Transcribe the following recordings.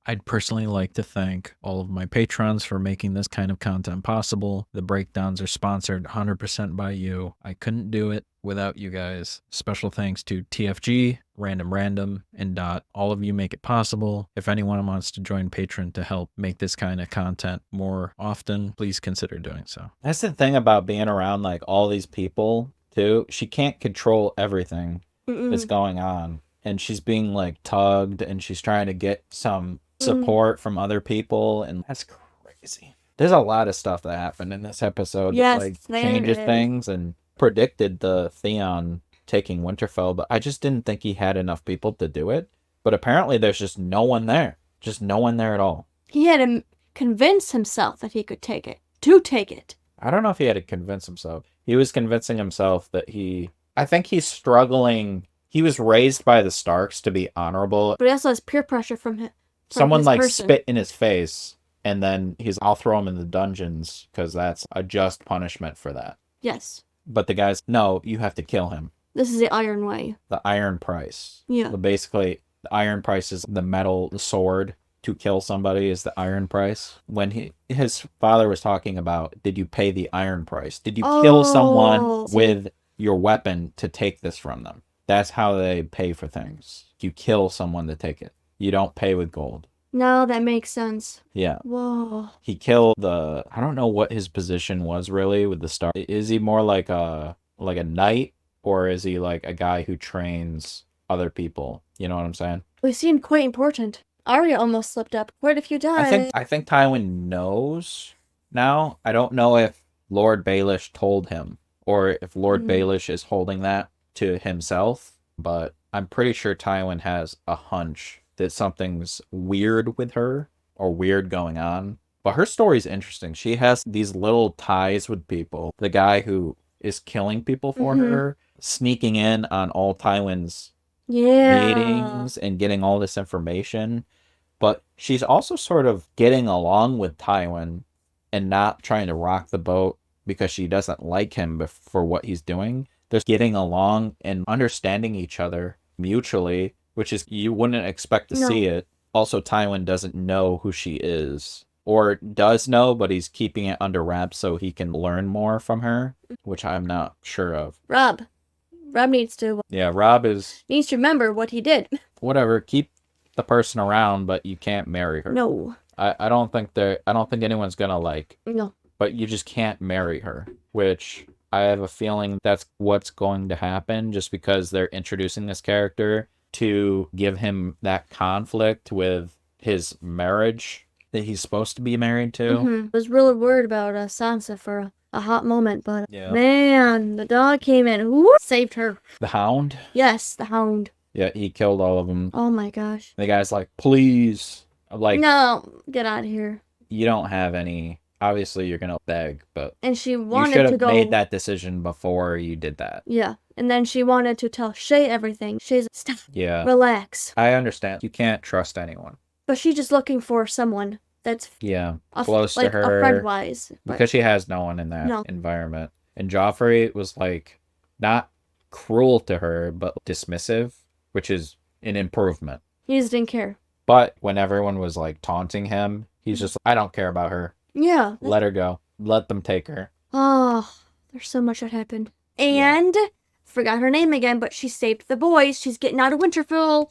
I'd personally like to thank all of my patrons for making this kind of content possible. The breakdowns are sponsored 100% by you. I couldn't do it without you guys. Special thanks to TFG, Random, and Dot. All of you make it possible. If anyone wants to join Patreon to help make this kind of content more often, please consider doing so. That's the thing about being around like all these people too. She can't control everything that's going on. And she's being like tugged and she's trying to get some support from other people. And that's crazy. There's a lot of stuff that happened in this episode that like changes things and predicted the Theon taking Winterfell. But I just didn't think he had enough people to do it. But apparently there's just no one there. Just no one there at all. He had to convince himself that he could take it. To take it. I don't know if he had to convince himself. He was convincing himself that I think he's struggling. He was raised by the Starks to be honorable. But he also has peer pressure from him. Someone like spit in his face, and then I'll throw him in the dungeons because that's a just punishment for that. Yes. But the guy's, no, you have to kill him. This is the Iron Way. The Iron Price. Yeah. Basically, the Iron Price is the metal sword. To kill somebody is the Iron Price. When his father was talking about, did you pay the Iron Price? Did you kill someone with your weapon to take this from them? That's how they pay for things. You kill someone to take it. You don't pay with gold. No, that makes sense. Yeah. Whoa. He killed I don't know what his position was really with the Stark. Is he more like a knight, or is he like a guy who trains other people? You know what I'm saying? He seemed quite important. Arya almost slipped up. Quite a few died. I think Tywin knows now. I don't know if Lord Baelish told him, or if Lord Baelish is holding that to himself, but I'm pretty sure Tywin has a hunch that something's weird with her or weird going on. But her story's interesting. She has these little ties with people. The guy who is killing people for her, sneaking in on all Tywin's meetings and getting all this information. But she's also sort of getting along with Tywin and not trying to rock the boat because she doesn't like him for what he's doing. They're getting along and understanding each other mutually, which is, you wouldn't expect to see it. Also, Tywin doesn't know who she is, or does know, but he's keeping it under wraps so he can learn more from her, which I'm not sure of. Robb needs to. Yeah, Robb needs to remember what he did. Whatever, keep the person around, but you can't marry her. No. I don't think anyone's gonna No. But you just can't marry her, which I have a feeling that's what's going to happen, just because they're introducing this character to give him that conflict with his marriage that he's supposed to be married to. I was really worried about Sansa for a hot moment, but man, the dog came in, saved her. The Hound? Yes, the Hound. Yeah, he killed all of them. Oh my gosh. The guy's like, please. I'm like, no, get out of here. You don't have any. Obviously, you're going to beg, but and she wanted you to should go... have made that decision before you did that. Yeah, and then she wanted to tell Shay everything. Shay's like, stop. Yeah. Relax. I understand. You can't trust anyone. But she's just looking for someone that's... close to her. A friend-wise. Because she has no one in that environment. And Joffrey was like, not cruel to her, but dismissive, which is an improvement. He just didn't care. But when everyone was like taunting him, he's just like, I don't care about her. Yeah. Let her go. Let them take her. Oh, there's so much that happened. And, forgot her name again, but she saved the boys. She's getting out of Winterfell.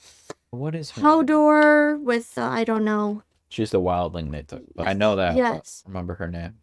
What is her Hodor with, I don't know. She's the wildling they took. But I know that. Yes. I remember her name.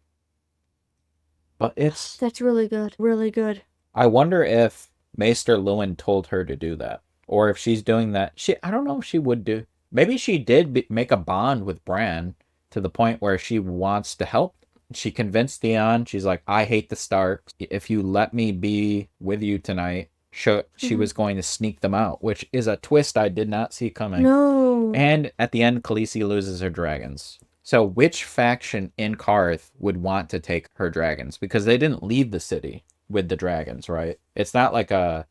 But it's... That's really good. Really good. I wonder if Maester Luwin told her to do that. Or if she's doing that. I don't know if she would do. Maybe she did make a bond with Bran to the point where she wants to help. She convinced Theon. She's like, I hate the Starks. If you let me be with you tonight, she was going to sneak them out, which is a twist I did not see coming. No. And at the end, Khaleesi loses her dragons. So which faction in Qarth would want to take her dragons? Because they didn't leave the city with the dragons, right? It's not like a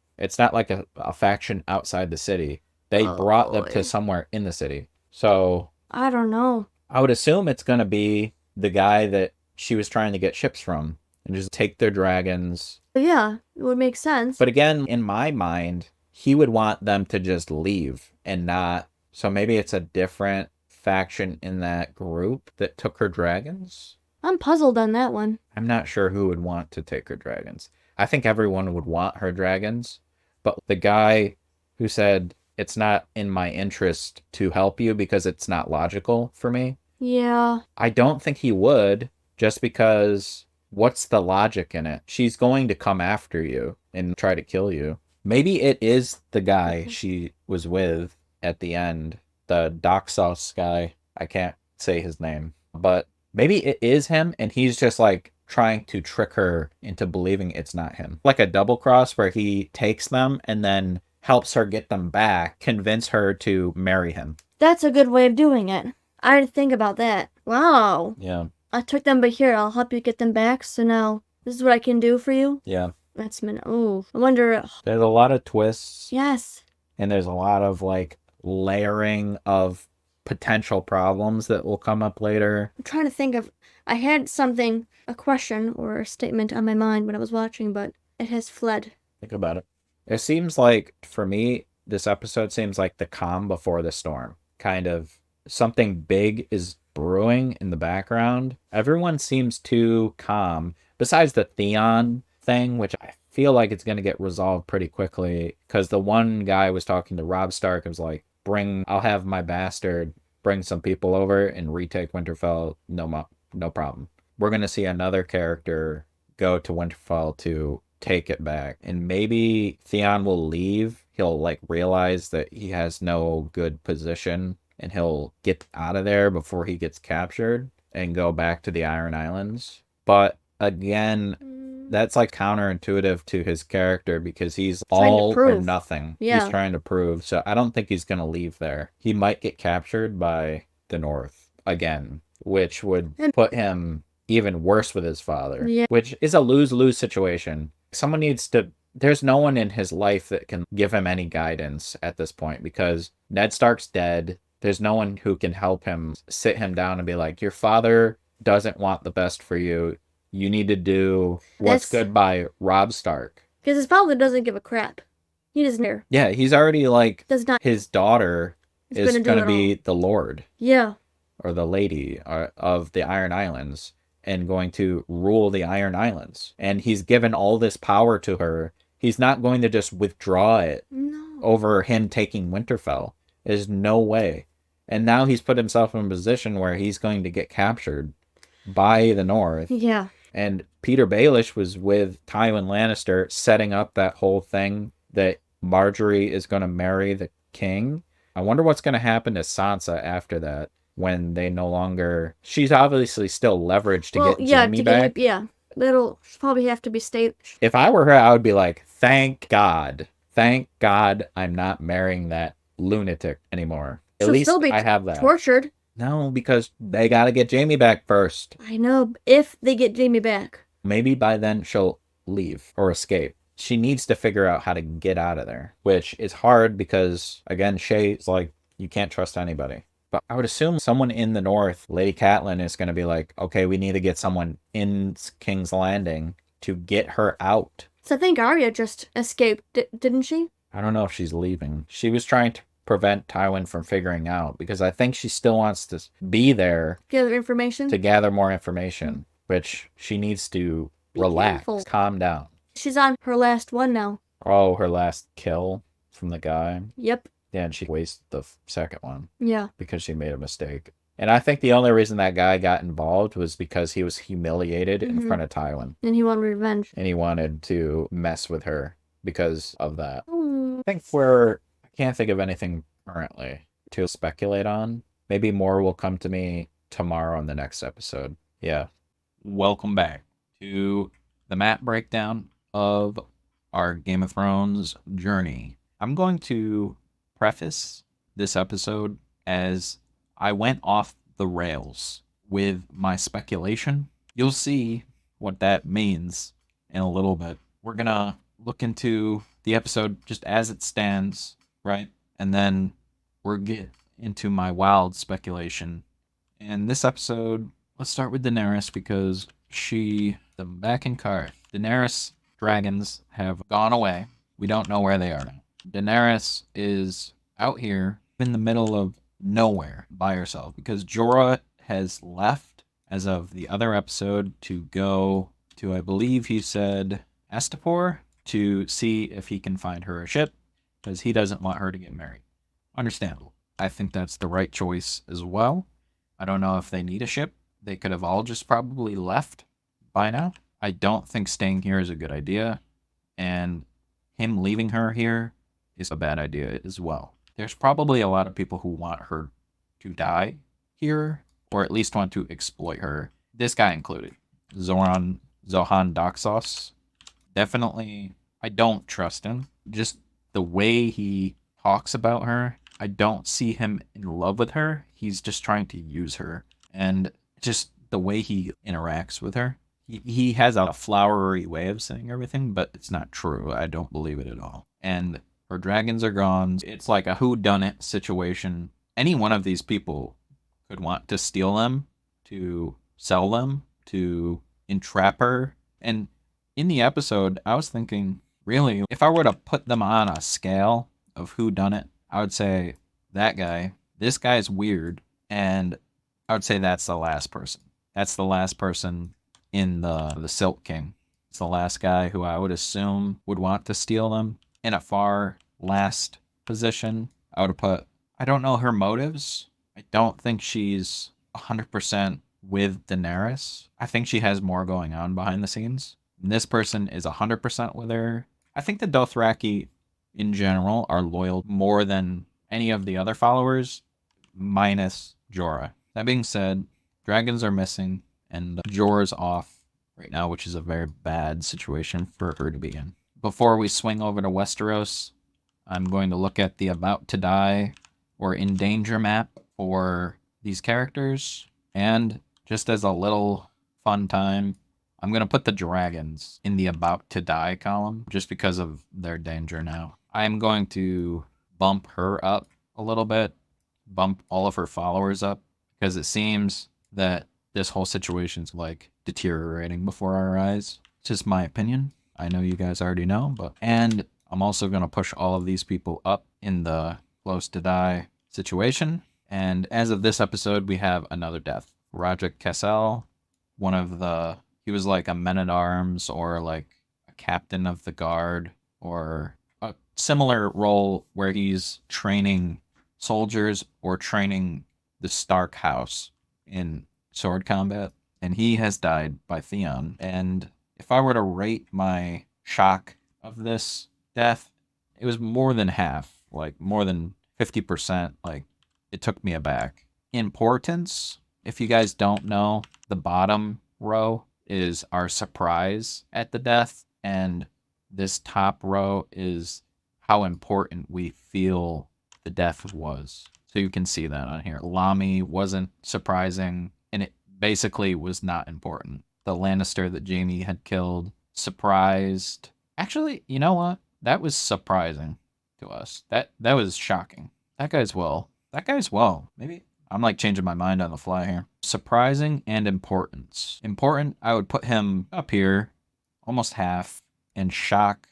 faction outside the city. They brought them to somewhere in the city. So I don't know. I would assume it's going to be the guy that she was trying to get ships from and just take their dragons. Yeah, it would make sense. But again, in my mind, he would want them to just leave and not. So maybe it's a different faction in that group that took her dragons. I'm puzzled on that one. I'm not sure who would want to take her dragons. I think everyone would want her dragons, but the guy who said it's not in my interest to help you because it's not logical for me, Yeah. I don't think he would, just because what's the logic in it? She's going to come after you and try to kill you. Maybe it is the guy she was with at the end, the Doxos guy. I can't say his name, but maybe it is him and he's just like trying to trick her into believing it's not him. Like a double cross where he takes them and then helps her get them back, convince her to marry him. That's a good way of doing it. I didn't think about that. Wow. Yeah. I took them, but here, I'll help you get them back. So now, this is what I can do for you. Yeah. That's oh, I wonder. There's a lot of twists. Yes. And there's a lot of like layering of potential problems that will come up later. I'm trying to think of. I had something, a question or a statement on my mind when I was watching, but it has fled. Think about it. It seems like, for me, this episode seems like the calm before the storm. Kind of something big is brewing in the background. Everyone seems too calm. Besides the Theon thing, which I feel like it's going to get resolved pretty quickly, because the one guy was talking to Robb Stark and was like, I'll have my bastard bring some people over and retake Winterfell. No problem. We're going to see another character go to Winterfell to take it back. And maybe Theon will leave. He'll like realize that he has no good position and he'll get out of there before he gets captured and go back to the Iron Islands. But again, that's like counterintuitive to his character because he's all or nothing. Yeah. He's trying to prove. So I don't think he's going to leave there. He might get captured by the North again, which would put him even worse with his father, which is a lose-lose situation. Someone needs to... There's no one in his life that can give him any guidance at this point because Ned Stark's dead. There's no one who can help him sit him down and be like, your father doesn't want the best for you. You need to do what's good by Robb Stark. Because his father doesn't give a crap. He doesn't care. Yeah, he's already like... Does not. His daughter is going to be the Lord. Yeah. Or the Lady of the Iron Islands and going to rule the Iron Islands. And he's given all this power to her. He's not going to just withdraw it over him taking Winterfell. There's no way. And now he's put himself in a position where he's going to get captured by the North. Yeah. And Peter Baelish was with Tywin Lannister setting up that whole thing that Marjorie is going to marry the king. I wonder what's going to happen to Sansa after that when they no longer... She's obviously still leveraged to get Jaime back. It'll probably have to be state. If I were her, I would be like, thank God. Thank God I'm not marrying that lunatic anymore. At least I have that. Tortured. No, because they got to get Jaime back first. I know, if they get Jaime back. Maybe by then she'll leave or escape. She needs to figure out how to get out of there, which is hard because, again, Shay's like, you can't trust anybody. But I would assume someone in the North, Lady Catelyn, is going to be like, okay, we need to get someone in King's Landing to get her out. So I think Arya just escaped, didn't she? I don't know if she's leaving. She was trying to prevent Tywin from figuring out because I think she still wants to be there. Gather information? To gather more information, which she needs to relax, calm down. She's on her last one now. Oh, her last kill from the guy? Yep. Yeah, and she wasted the second one. Yeah. Because she made a mistake. And I think the only reason that guy got involved was because he was humiliated in front of Tywin. And he wanted revenge. And he wanted to mess with her because of that. I think I can't think of anything currently to speculate on. Maybe more will come to me tomorrow in the next episode. Yeah. Welcome back to the map breakdown of our Game of Thrones journey. I'm going to preface this episode as I went off the rails with my speculation. You'll see what that means in a little bit. We're going to look into the episode just as it stands, right? And then we'll get into my wild speculation. And this episode, let's start with Daenerys because them back in Qarth. Daenerys' dragons have gone away. We don't know where they are now. Daenerys is out here in the middle of nowhere by herself because Jorah has left as of the other episode to go to, I believe he said, Astapor to see if he can find her a ship because he doesn't want her to get married. Understandable. I think that's the right choice as well. I don't know if they need a ship. They could have all just probably left by now. I don't think staying here is a good idea, and him leaving her here is a bad idea as well. There's probably a lot of people who want her to die here, or at least want to exploit her. This guy included. Zohan Doxos. Definitely, I don't trust him. Just the way he talks about her, I don't see him in love with her. He's just trying to use her. And just the way he interacts with her. He has a flowery way of saying everything, but it's not true. I don't believe it at all. And her dragons are gone. It's like a whodunit situation. Any one of these people could want to steal them, to sell them, to entrap her. And in the episode, I was thinking, really, if I were to put them on a scale of whodunit, I would say that guy, this guy's weird, and I would say that's the last person. That's the last person in the Silk King. It's the last guy who I would assume would want to steal them. In a far last position, I would have put, I don't know her motives. I don't think she's 100% with Daenerys. I think she has more going on behind the scenes. And this person is 100% with her. I think the Dothraki in general are loyal more than any of the other followers, minus Jorah. That being said, dragons are missing, and Jorah's off right now, which is a very bad situation for her to be in. Before we swing over to Westeros, I'm going to look at the about to die or in danger map for these characters. And just as a little fun time, I'm going to put the dragons in the about to die column just because of their danger now. I'm going to bump her up a little bit, bump all of her followers up, because it seems that this whole situation's like deteriorating before our eyes. It's just my opinion. I know you guys already know, and I'm also going to push all of these people up in the close to die situation. And as of this episode, we have another death. Roderick Cassel, he was like a men-at-arms or like a captain of the guard or a similar role where he's training soldiers or training the Stark house in sword combat. And he has died by Theon. And if I were to rate my shock of this death, it was more than half, like more than 50%. Like, it took me aback. Importance, if you guys don't know, the bottom row is our surprise at the death, and this top row is how important we feel the death was. So you can see that on here. Lamy wasn't surprising, and it basically was not important. The Lannister that Jaime had killed, surprised. Actually, you know what? That was surprising to us. That was shocking. That guy's well. Maybe I'm like changing my mind on the fly here. Surprising and importance. Important, I would put him up here, almost half, and shock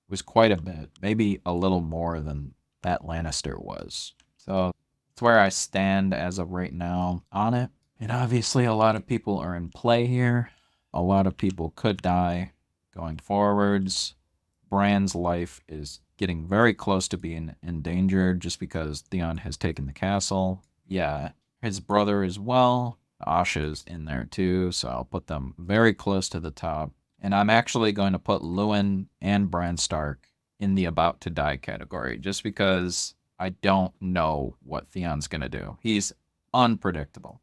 was quite a bit. Maybe a little more than that Lannister was. So that's where I stand as of right now on it. And obviously a lot of people are in play here. A lot of people could die going forwards. Bran's life is getting very close to being endangered just because Theon has taken the castle. Yeah, his brother as well. Asha's in there too, so I'll put them very close to the top. And I'm actually going to put Lewin and Bran Stark in the about to die category just because I don't know what Theon's going to do. He's unpredictable.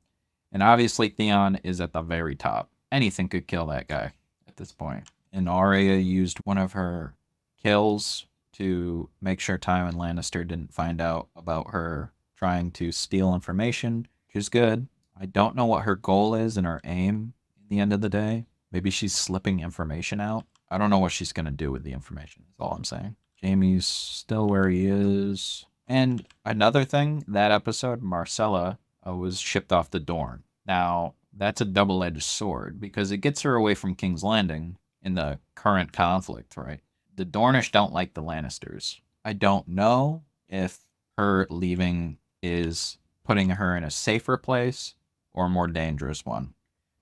And obviously Theon is at the very top. Anything could kill that guy at this point. And Arya used one of her kills to make sure Tywin Lannister didn't find out about her trying to steal information, which is good. I don't know what her goal is and her aim at the end of the day. Maybe she's slipping information out. I don't know what she's going to do with the information, is all I'm saying. Jaime's still where he is. And another thing, that episode, Marcella was shipped off to Dorne. Now, that's a double-edged sword because it gets her away from King's Landing in the current conflict, right? The Dornish don't like the Lannisters. I don't know if her leaving is putting her in a safer place or a more dangerous one.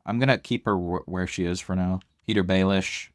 I'm going to keep her where she is for now. Peter Baelish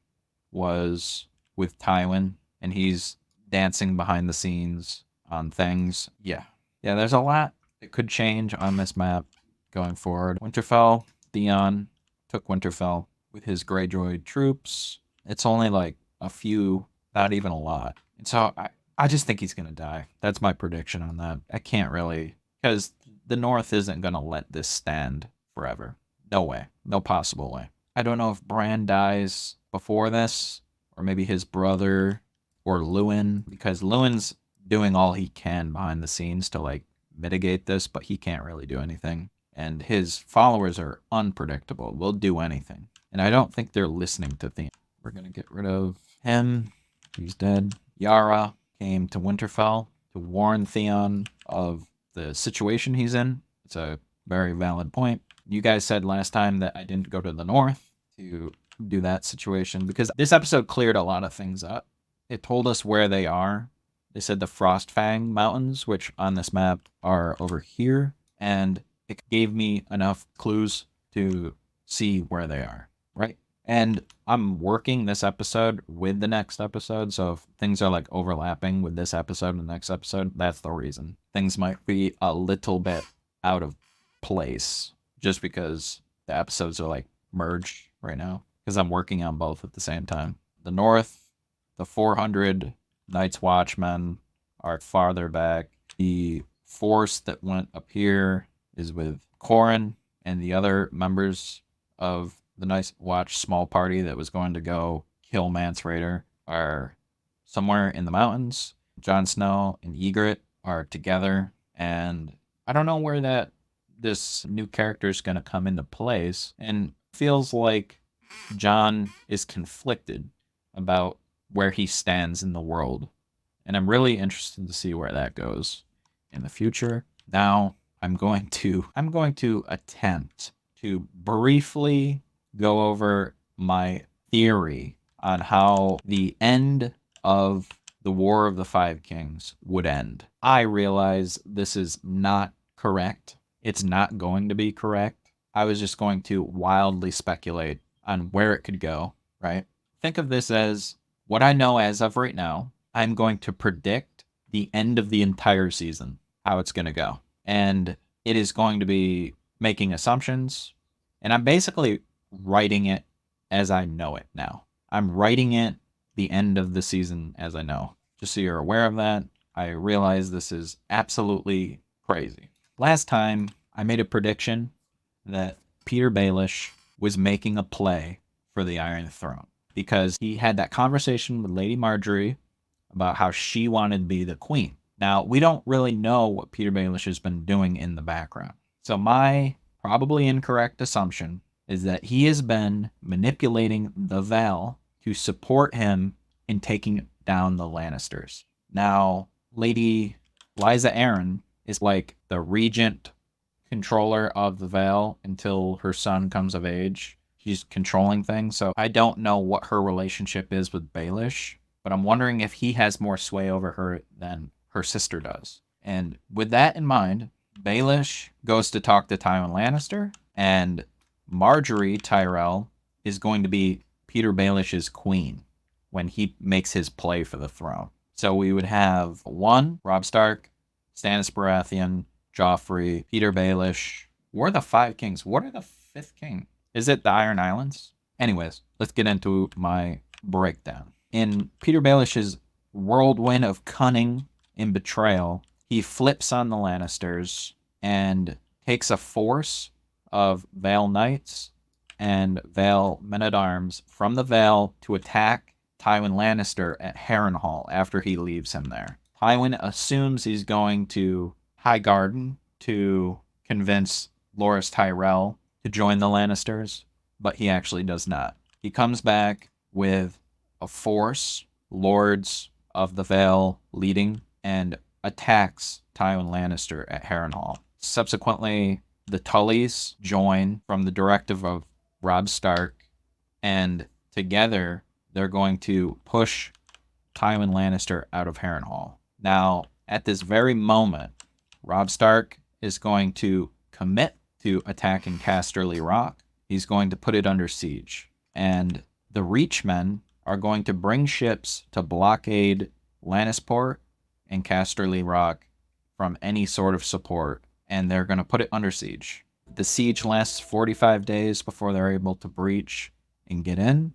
was with Tywin, and he's dancing behind the scenes on things. Yeah, there's a lot that could change on this map going forward. Winterfell, Theon took Winterfell with his Greyjoy troops. It's only like a few, not even a lot. And so I just think he's going to die. That's my prediction on that. I can't really, because the North isn't going to let this stand forever. No way. No possible way. I don't know if Bran dies before this, or maybe his brother, or Lewin, because Lewin's doing all he can behind the scenes to like mitigate this, but he can't really do anything. And his followers are unpredictable. They'll do anything. And I don't think they're listening to Theon. We're going to get rid of him. He's dead. Yara came to Winterfell to warn Theon of the situation he's in. It's a very valid point. You guys said last time that I didn't go to the north to do that situation, because this episode cleared a lot of things up. It told us where they are. They said the Frostfang Mountains, which on this map are over here, and it gave me enough clues to see where they are, right? And I'm working this episode with the next episode, so if things are like overlapping with this episode and the next episode, that's the reason. Things might be a little bit out of place, just because the episodes are like merged right now, because I'm working on both at the same time. The North, the 400 Night's Watchmen are farther back. The force that went up here is with Corran and the other members of the Night's Watch small party that was going to go kill Mance Rayder are somewhere in the mountains. Jon Snow and Ygritte are together, and I don't know where this new character is going to come into place, and feels like Jon is conflicted about where he stands in the world, and I'm really interested to see where that goes in the future. Now I'm going to attempt to briefly go over my theory on how the end of the War of the Five Kings would end. I realize this is not correct. It's not going to be correct. I was just going to wildly speculate on where it could go, right? Think of this as what I know as of right now. I'm going to predict the end of the entire season, how it's going to go. And it is going to be making assumptions. And I'm basically writing it as I know it now. I'm writing it the end of the season as I know. Just so you're aware of that. I realize this is absolutely crazy. Last time, I made a prediction that Peter Baelish was making a play for the Iron Throne, because he had that conversation with Lady Margaery about how she wanted to be the queen. Now, we don't really know what Peter Baelish has been doing in the background. So my probably incorrect assumption is that he has been manipulating the Vale to support him in taking down the Lannisters. Now, Lady Lysa Arryn is like the regent controller of the Vale until her son comes of age. She's controlling things, so I don't know what her relationship is with Baelish, but I'm wondering if he has more sway over her than her sister does. And with that in mind, Baelish goes to talk to Tywin Lannister, and Margaery Tyrell is going to be Peter Baelish's queen when he makes his play for the throne. So we would have 1, Robb Stark, Stannis Baratheon, Joffrey, Peter Baelish. We're the 5 kings. What are the 5th king? Is it the Iron Islands? Anyways, let's get into my breakdown. In Peter Baelish's whirlwind of cunning and betrayal, he flips on the Lannisters and takes a force of Vale Knights and Vale Men-at-Arms from the Vale to attack Tywin Lannister at Harrenhal after he leaves him there. Tywin assumes he's going to Highgarden to convince Loras Tyrell to join the Lannisters, but he actually does not. He comes back with a force, lords of the Vale leading, and attacks Tywin Lannister at Harrenhal. Subsequently, the Tullys join from the directive of Robb Stark, and together they're going to push Tywin Lannister out of Harrenhal. Now, at this very moment, Robb Stark is going to commit to attacking Casterly Rock. He's going to put it under siege. And the Reachmen are going to bring ships to blockade Lannisport and Casterly Rock from any sort of support. And they're going to put it under siege. The siege lasts 45 days before they're able to breach and get in.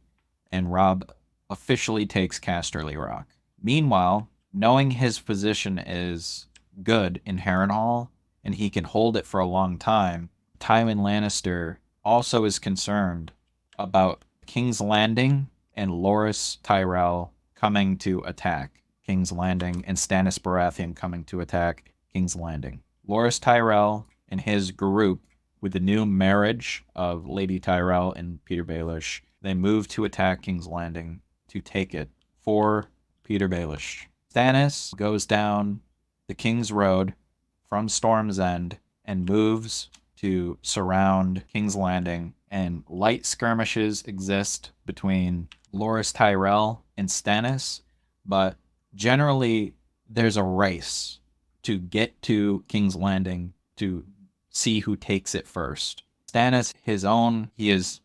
And Robb officially takes Casterly Rock. Meanwhile, knowing his position is good in Harrenhal and he can hold it for a long time, Tywin Lannister also is concerned about King's Landing and Loras Tyrell coming to attack King's Landing and Stannis Baratheon coming to attack King's Landing. Loras Tyrell and his group, with the new marriage of Lady Tyrell and Peter Baelish, they move to attack King's Landing to take it for Peter Baelish. Stannis goes down the King's Road from Storm's End and moves to surround King's Landing, and light skirmishes exist between Loras Tyrell and Stannis, but generally there's a race to get to King's Landing to see who takes it first. Stannis, he is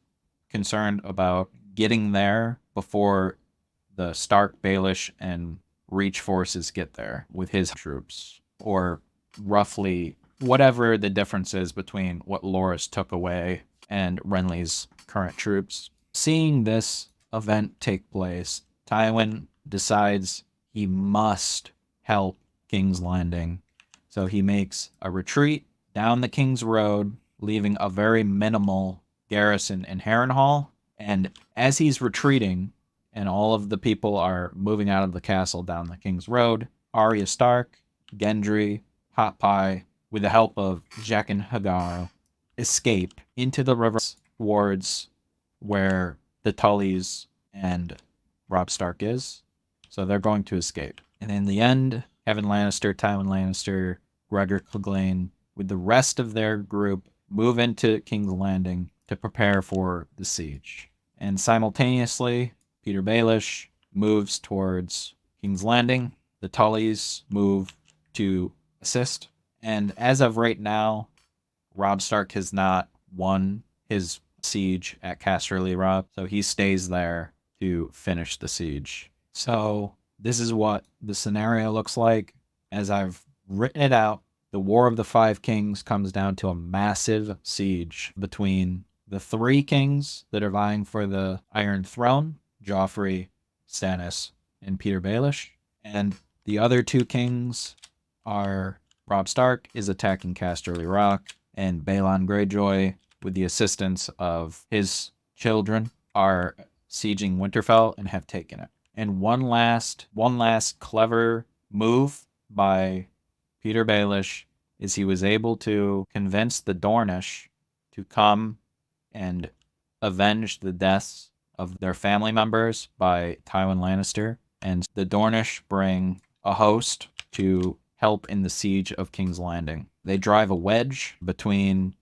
concerned about getting there before the Stark, Baelish, and Reach forces get there with his troops, or roughly whatever the difference is between what Loras took away and Renly's current troops. Seeing this event take place, Tywin decides he must help King's Landing. So he makes a retreat down the King's Road, leaving a very minimal garrison in Harrenhal. And as he's retreating, and all of the people are moving out of the castle down the King's Road, Arya Stark, Gendry, Hot Pie, with the help of Jaqen H'ghar, escape into the river towards where the Tullys and Robb Stark is. So they're going to escape. And in the end, Kevin Lannister, Tywin Lannister, Gregor Clegane, with the rest of their group, move into King's Landing to prepare for the siege. And simultaneously, Peter Baelish moves towards King's Landing. The Tullys move to assist. And as of right now, Robb Stark has not won his siege at Casterly Rock, so he stays there to finish the siege. So this is what the scenario looks like. As I've written it out, the War of the Five Kings comes down to a massive siege between the three kings that are vying for the Iron Throne, Joffrey, Stannis, and Peter Baelish. And the other two kings are Robb Stark is attacking Casterly Rock, and Balon Greyjoy, with the assistance of his children, are sieging Winterfell and have taken it. And one last clever move by Peter Baelish is he was able to convince the Dornish to come and avenge the deaths of their family members by Tywin Lannister. And the Dornish bring a host to help in the siege of King's Landing. They drive a wedge between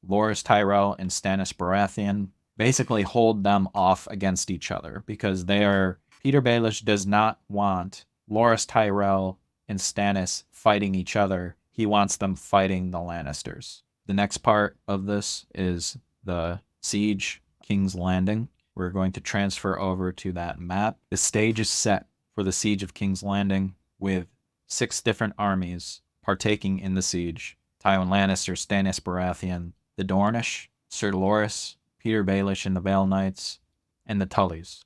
Loras Tyrell and Stannis Baratheon, basically hold them off against each other, because Peter Baelish does not want Loras Tyrell and Stannis fighting each other. He wants them fighting the Lannisters. The next part of this is the siege, King's Landing. We're going to transfer over to that map. The stage is set for the siege of King's Landing with 6 different armies partaking in the siege. Tywin Lannister, Stannis Baratheon, the Dornish, Ser Loras, Peter Baelish and the Vale Knights, and the Tullys.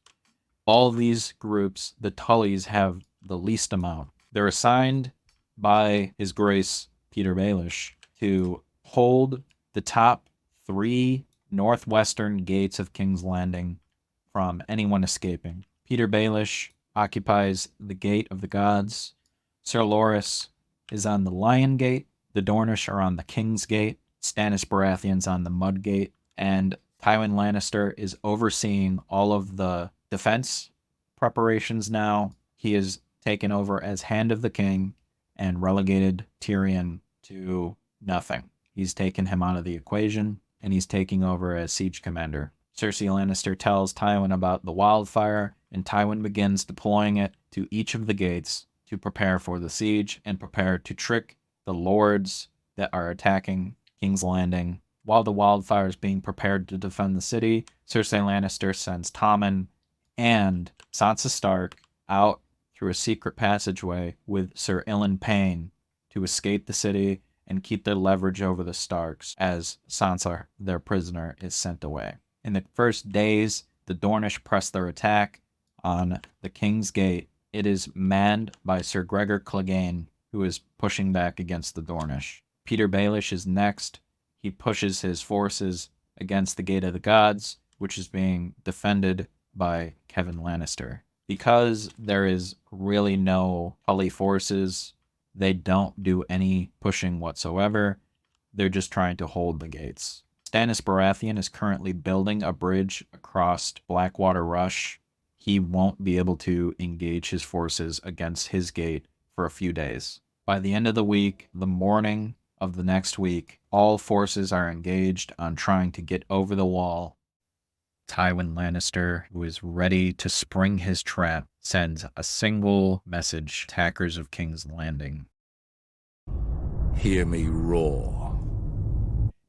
All of these groups, the Tullys have the least amount. They're assigned by His Grace Peter Baelish to hold the top 3 northwestern gates of King's Landing from anyone escaping. Peter Baelish occupies the Gate of the Gods. Ser Loras is on the Lion Gate. The Dornish are on the King's Gate. Stannis Baratheon's on the Mud Gate. And Tywin Lannister is overseeing all of the defense preparations now. He is taken over as Hand of the King and relegated Tyrion to nothing. He's taken him out of the equation, and he's taking over as siege commander. Cersei Lannister tells Tywin about the wildfire, and Tywin begins deploying it to each of the gates to prepare for the siege and prepare to trick the lords that are attacking King's Landing. While the wildfire is being prepared to defend the city, Cersei Lannister sends Tommen and Sansa Stark out through a secret passageway with Sir Ilyn Payne to escape the city and keep their leverage over the Starks as Sansa, their prisoner, is sent away. In the first days, the Dornish press their attack on the King's Gate. It is manned by Sir Gregor Clegane, who is pushing back against the Dornish. Peter Baelish is next. He pushes his forces against the Gate of the Gods, which is being defended by Kevan Lannister. Because there is really no Tully forces, they don't do any pushing whatsoever. They're just trying to hold the gates. Stannis Baratheon is currently building a bridge across Blackwater Rush. He won't be able to engage his forces against his gate for a few days. By the end of the week, the morning of the next week, all forces are engaged on trying to get over the wall. Tywin Lannister, who is ready to spring his trap, sends a single message to attackers of King's Landing. Hear me roar.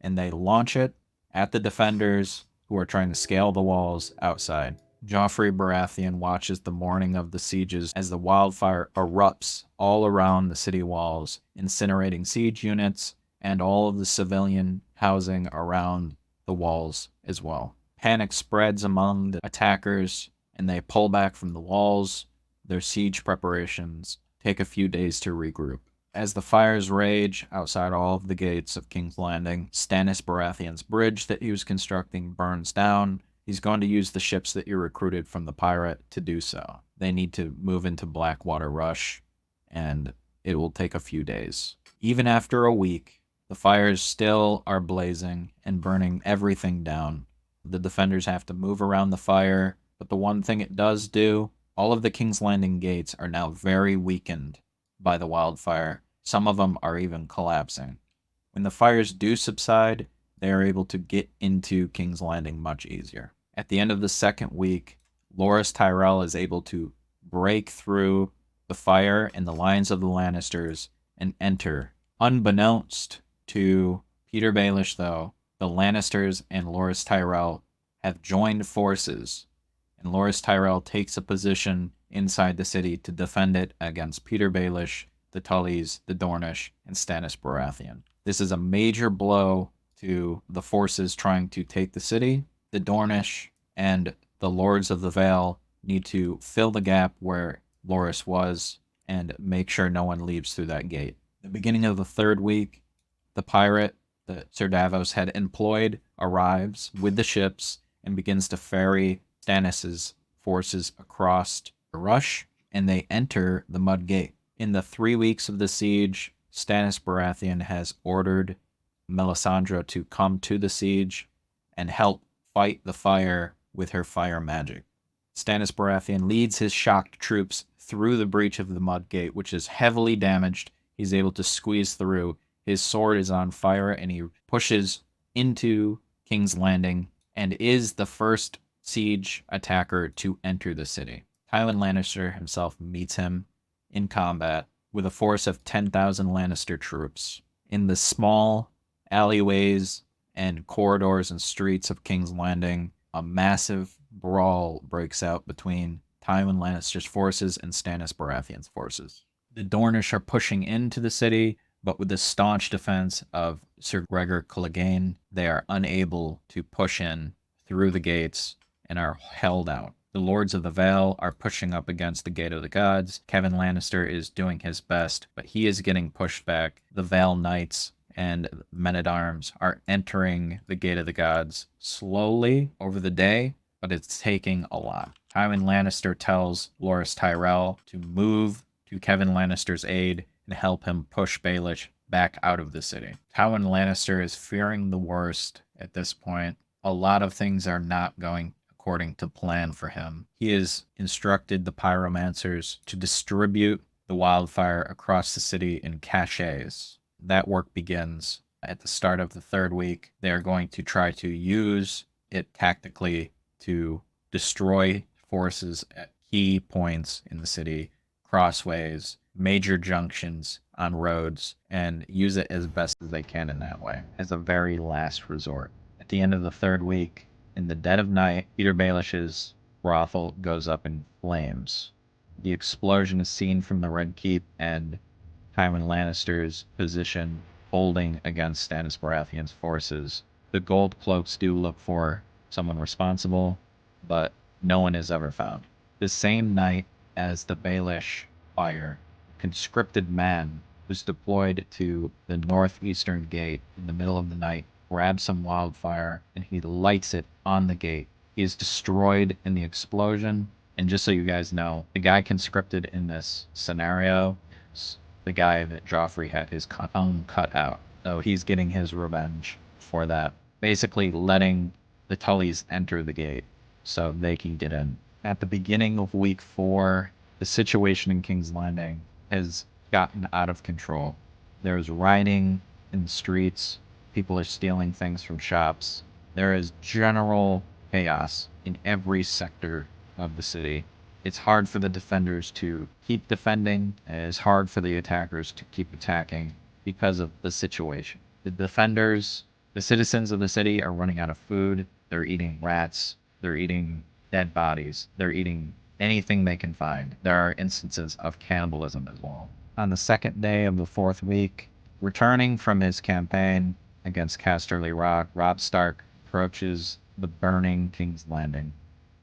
And they launch it at the defenders who are trying to scale the walls outside. Joffrey Baratheon watches the morning of the sieges as the wildfire erupts all around the city walls, incinerating siege units and all of the civilian housing around the walls as well. Panic spreads among the attackers, and they pull back from the walls. Their siege preparations take a few days to regroup. As the fires rage outside all of the gates of King's Landing, Stannis Baratheon's bridge that he was constructing burns down. He's going to use the ships that he recruited from the pirate to do so. They need to move into Blackwater Rush, and it will take a few days. Even after a week, the fires still are blazing and burning everything down. The defenders have to move around the fire, but the one thing it does do, all of the King's Landing gates are now very weakened by the wildfire. Some of them are even collapsing. When the fires do subside, they are able to get into King's Landing much easier. At the end of the second week, Loras Tyrell is able to break through the fire and the lines of the Lannisters and enter. Unbeknownst to Peter Baelish, though, the Lannisters and Loras Tyrell have joined forces, and Loras Tyrell takes a position inside the city to defend it against Peter Baelish, the Tullys, the Dornish, and Stannis Baratheon. This is a major blow to the forces trying to take the city. The Dornish and the Lords of the Vale need to fill the gap where Loras was and make sure no one leaves through that gate. The beginning of the third week, the pirate that Sir Davos had employed arrives with the ships and begins to ferry Stannis' forces across the Rush, and they enter the Mud Gate. In the 3 weeks of the siege, Stannis Baratheon has ordered Melisandre to come to the siege and help fight the fire with her fire magic. Stannis Baratheon leads his shocked troops through the breach of the Mud Gate, which is heavily damaged. He's able to squeeze through. His sword is on fire, and he pushes into King's Landing and is the first siege attacker to enter the city. Tywin Lannister himself meets him in combat with a force of 10,000 Lannister troops. In the small alleyways and corridors and streets of King's Landing, a massive brawl breaks out between Tywin Lannister's forces and Stannis Baratheon's forces. The Dornish are pushing into the city, but with the staunch defense of Sir Gregor Clegane, they are unable to push in through the gates and are held out. The Lords of the Vale are pushing up against the Gate of the Gods. Kevan Lannister is doing his best, but he is getting pushed back. The Vale Knights and men-at-arms are entering the Gate of the Gods slowly over the day, but it's taking a lot. Tywin Lannister tells Loras Tyrell to move to Kevan Lannister's aid and help him push Baelish back out of the city. Tywin Lannister is fearing the worst at this point. A lot of things are not going according to plan for him. He has instructed the pyromancers to distribute the wildfire across the city in caches. That work begins at the start of the third week. They are going to try to use it tactically to destroy forces at key points in the city, crossways, major junctions on roads and use it as best as they can in that way, as a very last resort. At the end of the third week, in the dead of night, Peter Baelish's brothel goes up in flames. The explosion is seen from the Red Keep, and Tywin Lannister's position holding against Stannis Baratheon's forces. The Gold Cloaks do look for someone responsible, but no one is ever found. The same night as the Baelish fire, a conscripted man was deployed to the northeastern gate in the middle of the night, grabs some wildfire, and he lights it on the gate. He is destroyed in the explosion. And just so you guys know, the guy conscripted in this scenario, the guy that Joffrey had his tongue cut out. So he's getting his revenge for that. Basically letting the Tullys enter the gate so they can get in. At the beginning of week 4, the situation in King's Landing has gotten out of control. There's rioting in the streets. People are stealing things from shops. There is general chaos in every sector of the city. It's hard for the defenders to keep defending, and it's hard for the attackers to keep attacking because of the situation. The defenders, the citizens of the city are running out of food. They're eating rats. They're eating dead bodies. They're eating anything they can find. There are instances of cannibalism as well. On the second day of the 4th week, returning from his campaign against Casterly Rock, Robb Stark approaches the burning King's Landing.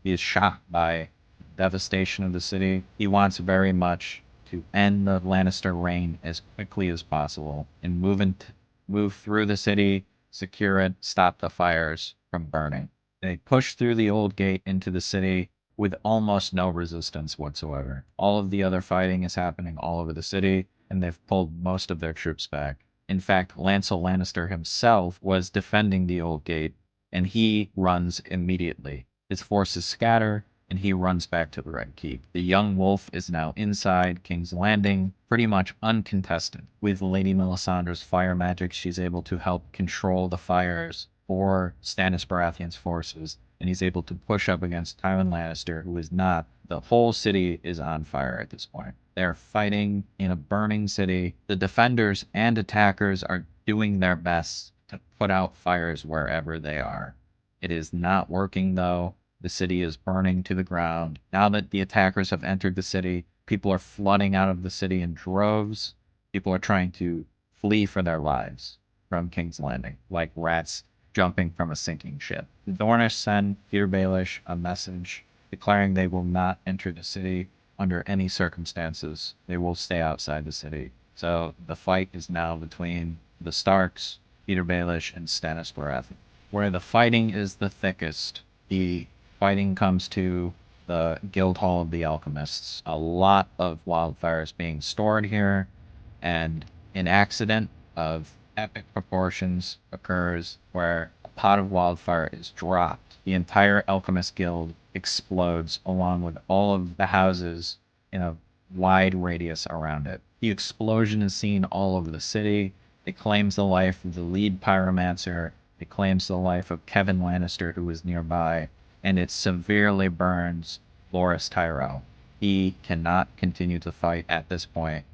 He is shocked by the devastation of the city. He wants very much to end the Lannister reign as quickly as possible and move through the city, secure it, stop the fires from burning. They push through the old gate into the city with almost no resistance whatsoever. All of the other fighting is happening all over the city, and they've pulled most of their troops back. In fact, Lancel Lannister himself was defending the old gate, and he runs immediately. His forces scatter, and he runs back to the Red Keep. The young wolf is now inside King's Landing, pretty much uncontested. With Lady Melisandre's fire magic, she's able to help control the fires for Stannis Baratheon's forces, and he's able to push up against Tywin Lannister, who is not. The whole city is on fire at this point. They're fighting in a burning city. The defenders and attackers are doing their best to put out fires wherever they are. It is not working, though. The city is burning to the ground. Now that the attackers have entered the city, people are flooding out of the city in droves. People are trying to flee for their lives from King's Landing, like rats jumping from a sinking ship. The Dornish send Peter Baelish a message declaring they will not enter the city under any circumstances. They will stay outside the city. So the fight is now between the Starks, Peter Baelish, and Stannis Baratheon. Where the fighting is the thickest, the fighting comes to the Guildhall of the Alchemists. A lot of wildfires being stored here, and an accident of epic proportions occurs where a pot of wildfire is dropped. The entire Alchemist Guild explodes along with all of the houses in a wide radius around it. The explosion is seen all over the city. It claims the life of the lead pyromancer. It claims the life of Kevin Lannister, who is nearby, and it severely burns Loras Tyrell. He cannot continue to fight at this point,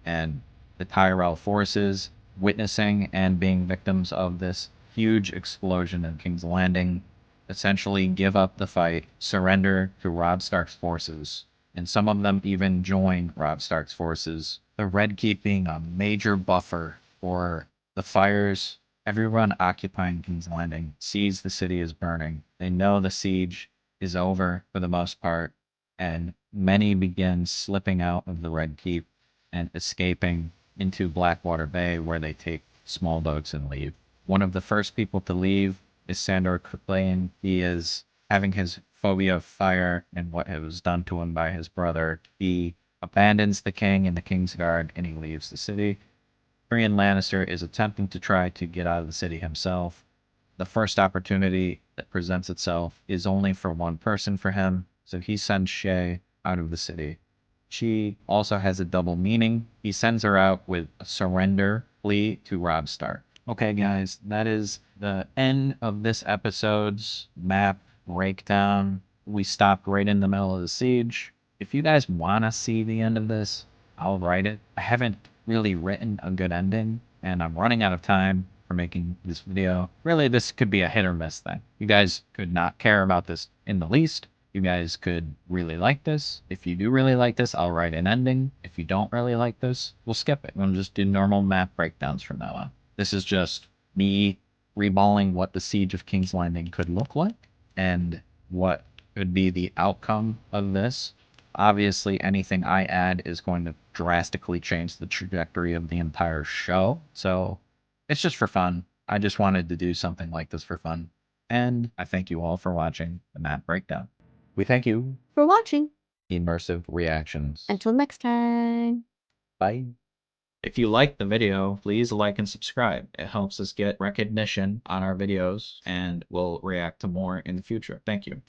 and the Tyrell forces, witnessing and being victims of this huge explosion in King's Landing, essentially give up the fight, surrender to Robb Stark's forces, and some of them even join Robb Stark's forces. The Red Keep being a major buffer for the fires. Everyone occupying King's Landing sees the city is burning. They know the siege is over for the most part, and many begin slipping out of the Red Keep and escaping into Blackwater Bay, where they take small boats and leave. One of the first people to leave is Sandor Clegane. He is having his phobia of fire and what was done to him by his brother. He abandons the king and the King's Guard, and he leaves the city. Tyrion Lannister is attempting to try to get out of the city himself. The first opportunity that presents itself is only for one person for him, so he sends Shae out of the city. She also has a double meaning. He sends her out with a surrender plea to Robb Stark. Okay, guys, that is the end of this episode's map breakdown. We stopped right in the middle of the siege. If you guys want to see the end of this, I'll write it. I haven't really written a good ending, and I'm running out of time for making this video. Really, this could be a hit or miss thing. You guys could not care about this in the least. You guys could really like this. If you do really like this, I'll write an ending. If you don't really like this, we'll skip it. We'll just do normal map breakdowns from now on. This is just me reballing what the Siege of King's Landing could look like and what could be the outcome of this. Obviously, anything I add is going to drastically change the trajectory of the entire show. So it's just for fun. I just wanted to do something like this for fun. And I thank you all for watching the map breakdown. We thank you. For watching. Immersive reactions. Until next time. Bye. If you liked the video, please like and subscribe. It helps us get recognition on our videos, and we'll react to more in the future. Thank you.